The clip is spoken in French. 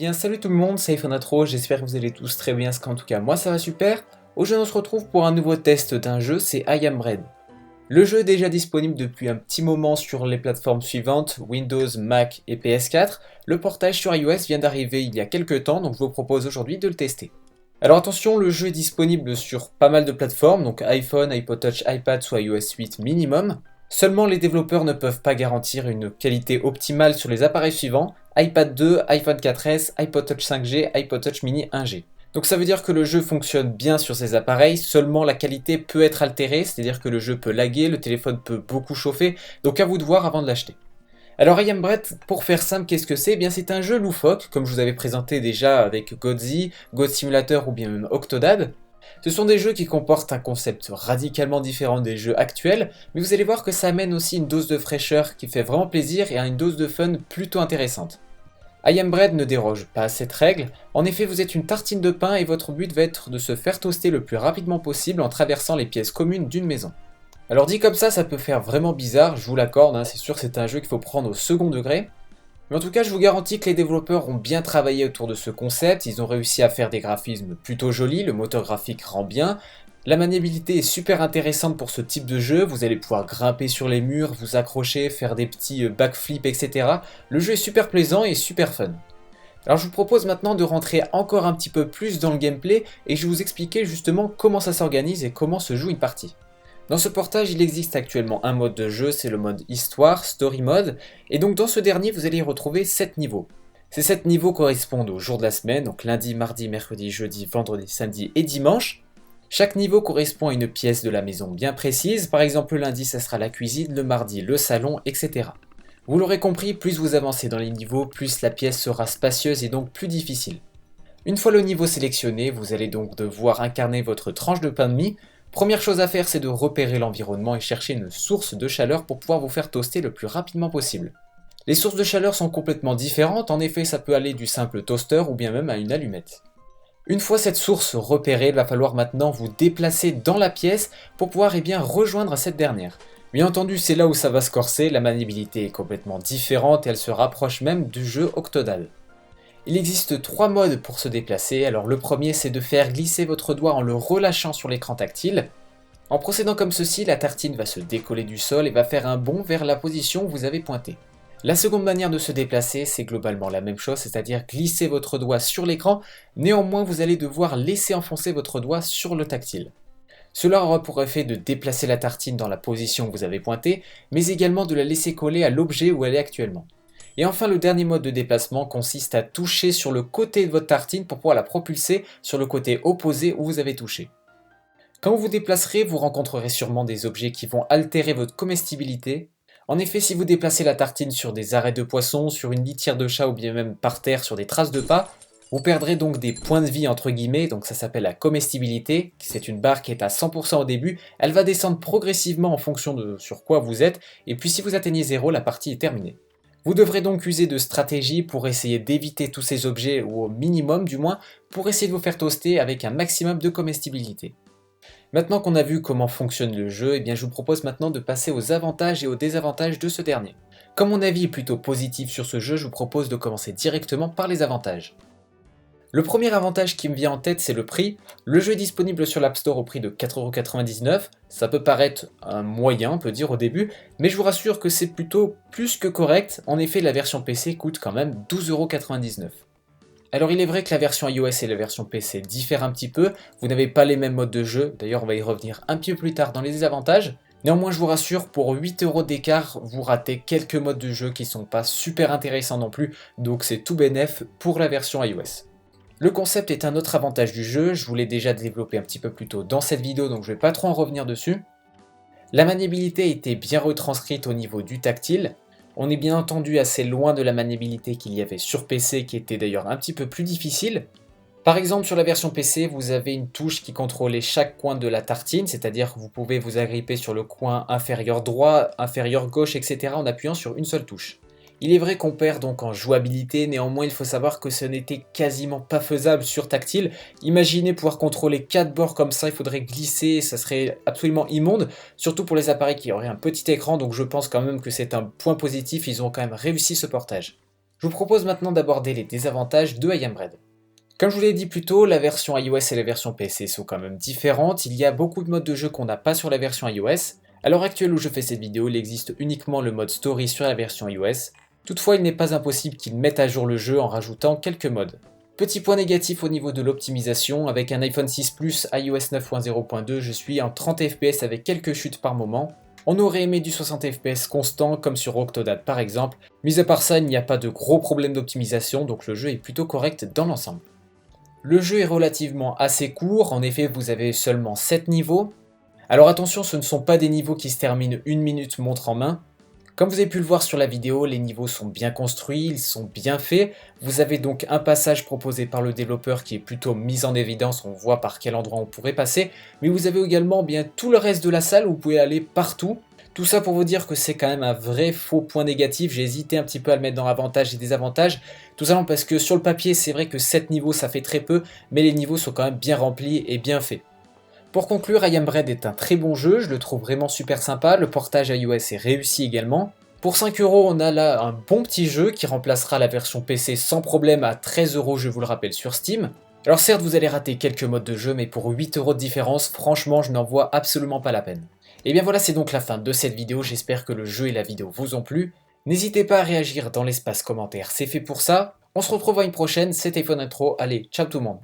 bien, salut tout le monde, c'est Iphonatro, j'espère que vous allez tous très bien, en tout cas moi ça va super. Aujourd'hui on se retrouve pour un nouveau test d'un jeu, c'est I Am Bread. Le jeu est déjà disponible depuis un petit moment sur les plateformes suivantes, Windows, Mac et PS4. Le portage sur iOS vient d'arriver il y a quelques temps, donc je vous propose aujourd'hui de le tester. Alors attention, le jeu est disponible sur pas mal de plateformes, donc iPhone, iPod Touch, iPad, soit iOS 8 minimum. Seulement les développeurs ne peuvent pas garantir une qualité optimale sur les appareils suivants, iPad 2, iPhone 4S, iPod Touch 5G, iPod Touch Mini 1G. Donc ça veut dire que le jeu fonctionne bien sur ces appareils, seulement la qualité peut être altérée, c'est-à-dire que le jeu peut laguer, le téléphone peut beaucoup chauffer, donc à vous de voir avant de l'acheter. Alors I Am Bread, pour faire simple, qu'est-ce que c'est? Eh bien c'est un jeu loufoque, comme je vous avais présenté déjà avec Godzi, God Simulator ou bien même Octodad. Ce sont des jeux qui comportent un concept radicalement différent des jeux actuels, mais vous allez voir que ça amène aussi une dose de fraîcheur qui fait vraiment plaisir et une dose de fun plutôt intéressante. I Am Bread ne déroge pas à cette règle, en effet vous êtes une tartine de pain et votre but va être de se faire toaster le plus rapidement possible en traversant les pièces communes d'une maison. Alors dit comme ça peut faire vraiment bizarre, je vous l'accorde, c'est sûr que c'est un jeu qu'il faut prendre au second degré, mais en tout cas je vous garantis que les développeurs ont bien travaillé autour de ce concept, ils ont réussi à faire des graphismes plutôt jolis, le moteur graphique rend bien, la maniabilité est super intéressante pour ce type de jeu, vous allez pouvoir grimper sur les murs, vous accrocher, faire des petits backflips, etc. Le jeu est super plaisant et super fun. Alors je vous propose maintenant de rentrer encore un petit peu plus dans le gameplay et je vais vous expliquer justement comment ça s'organise et comment se joue une partie. Dans ce portage, il existe actuellement un mode de jeu, c'est le mode Histoire, Story Mode, et donc dans ce dernier, vous allez y retrouver 7 niveaux. Ces 7 niveaux correspondent aux jours de la semaine, donc lundi, mardi, mercredi, jeudi, vendredi, samedi et dimanche. Chaque niveau correspond à une pièce de la maison bien précise, par exemple le lundi ça sera la cuisine, le mardi le salon, etc. Vous l'aurez compris, plus vous avancez dans les niveaux, plus la pièce sera spacieuse et donc plus difficile. Une fois le niveau sélectionné, vous allez donc devoir incarner votre tranche de pain de mie. Première chose à faire, c'est de repérer l'environnement et chercher une source de chaleur pour pouvoir vous faire toaster le plus rapidement possible. Les sources de chaleur sont complètement différentes, en effet ça peut aller du simple toaster ou bien même à une allumette. Une fois cette source repérée, il va falloir maintenant vous déplacer dans la pièce pour pouvoir rejoindre cette dernière. Bien entendu, c'est là où ça va se corser, la maniabilité est complètement différente et elle se rapproche même du jeu Octodad. Il existe 3 modes pour se déplacer, alors le premier c'est de faire glisser votre doigt en le relâchant sur l'écran tactile. En procédant comme ceci, la tartine va se décoller du sol et va faire un bond vers la position où vous avez pointé. La seconde manière de se déplacer, c'est globalement la même chose, c'est-à-dire glisser votre doigt sur l'écran, néanmoins vous allez devoir laisser enfoncer votre doigt sur le tactile. Cela aura pour effet de déplacer la tartine dans la position où vous avez pointé, mais également de la laisser coller à l'objet où elle est actuellement. Et enfin, le dernier mode de déplacement consiste à toucher sur le côté de votre tartine pour pouvoir la propulser sur le côté opposé où vous avez touché. Quand vous vous déplacerez, vous rencontrerez sûrement des objets qui vont altérer votre comestibilité. En effet, si vous déplacez la tartine sur des arrêts de poisson, sur une litière de chat ou bien même par terre sur des traces de pas, vous perdrez donc des points de vie entre guillemets, donc ça s'appelle la comestibilité, c'est une barre qui est à 100% au début, elle va descendre progressivement en fonction de sur quoi vous êtes, et puis si vous atteignez 0, la partie est terminée. Vous devrez donc user de stratégies pour essayer d'éviter tous ces objets, ou au minimum du moins, pour essayer de vous faire toaster avec un maximum de comestibilité. Maintenant qu'on a vu comment fonctionne le jeu, je vous propose maintenant de passer aux avantages et aux désavantages de ce dernier. Comme mon avis est plutôt positif sur ce jeu, je vous propose de commencer directement par les avantages. Le premier avantage qui me vient en tête, c'est le prix. Le jeu est disponible sur l'App Store au prix de 4,99€. Ça peut paraître un moyen, on peut dire au début, mais je vous rassure que c'est plutôt plus que correct. En effet, la version PC coûte quand même 12,99€. Alors il est vrai que la version iOS et la version PC diffèrent un petit peu, vous n'avez pas les mêmes modes de jeu, d'ailleurs on va y revenir un petit peu plus tard dans les désavantages. Néanmoins je vous rassure, pour 8€ d'écart, vous ratez quelques modes de jeu qui sont pas super intéressants non plus, donc c'est tout bénef pour la version iOS. Le concept est un autre avantage du jeu, je vous l'ai déjà développé un petit peu plus tôt dans cette vidéo, donc je vais pas trop en revenir dessus. La maniabilité a été bien retranscrite au niveau du tactile. On est bien entendu assez loin de la maniabilité qu'il y avait sur PC, qui était d'ailleurs un petit peu plus difficile. Par exemple, sur la version PC, vous avez une touche qui contrôlait chaque coin de la tartine, c'est-à-dire que vous pouvez vous agripper sur le coin inférieur droit, inférieur gauche, etc. en appuyant sur une seule touche. Il est vrai qu'on perd donc en jouabilité, néanmoins il faut savoir que ce n'était quasiment pas faisable sur tactile. Imaginez pouvoir contrôler 4 bords comme ça, il faudrait glisser, ça serait absolument immonde, surtout pour les appareils qui auraient un petit écran, donc je pense quand même que c'est un point positif, ils ont quand même réussi ce portage. Je vous propose maintenant d'aborder les désavantages de I Am Red. Comme je vous l'ai dit plus tôt, la version iOS et la version PC sont quand même différentes, il y a beaucoup de modes de jeu qu'on n'a pas sur la version iOS. À l'heure actuelle où je fais cette vidéo, il existe uniquement le mode Story sur la version iOS. Toutefois, il n'est pas impossible qu'ils mettent à jour le jeu en rajoutant quelques modes. Petit point négatif au niveau de l'optimisation, avec un iPhone 6 Plus iOS 9.0.2, je suis en 30 fps avec quelques chutes par moment. On aurait aimé du 60 fps constant comme sur Octodad par exemple, mis à part ça il n'y a pas de gros problèmes d'optimisation donc le jeu est plutôt correct dans l'ensemble. Le jeu est relativement assez court, en effet vous avez seulement 7 niveaux. Alors attention, ce ne sont pas des niveaux qui se terminent une minute montre en main. Comme vous avez pu le voir sur la vidéo, les niveaux sont bien construits, ils sont bien faits. Vous avez donc un passage proposé par le développeur qui est plutôt mis en évidence, on voit par quel endroit on pourrait passer. Mais vous avez également bien tout le reste de la salle où vous pouvez aller partout. Tout ça pour vous dire que c'est quand même un vrai faux point négatif, j'ai hésité un petit peu à le mettre dans avantages et désavantages, tout simplement parce que sur le papier c'est vrai que 7 niveaux ça fait très peu, mais les niveaux sont quand même bien remplis et bien faits. Pour conclure, I Am Bread est un très bon jeu, je le trouve vraiment super sympa, le portage iOS est réussi également. Pour 5 euros, on a là un bon petit jeu qui remplacera la version PC sans problème à 13 euros, je vous le rappelle, sur Steam. Alors certes, vous allez rater quelques modes de jeu, mais pour 8 euros de différence, franchement, je n'en vois absolument pas la peine. Et bien voilà, c'est donc la fin de cette vidéo, j'espère que le jeu et la vidéo vous ont plu. N'hésitez pas à réagir dans l'espace commentaire, c'est fait pour ça. On se retrouve à une prochaine, c'était Phone Intro, allez, ciao tout le monde.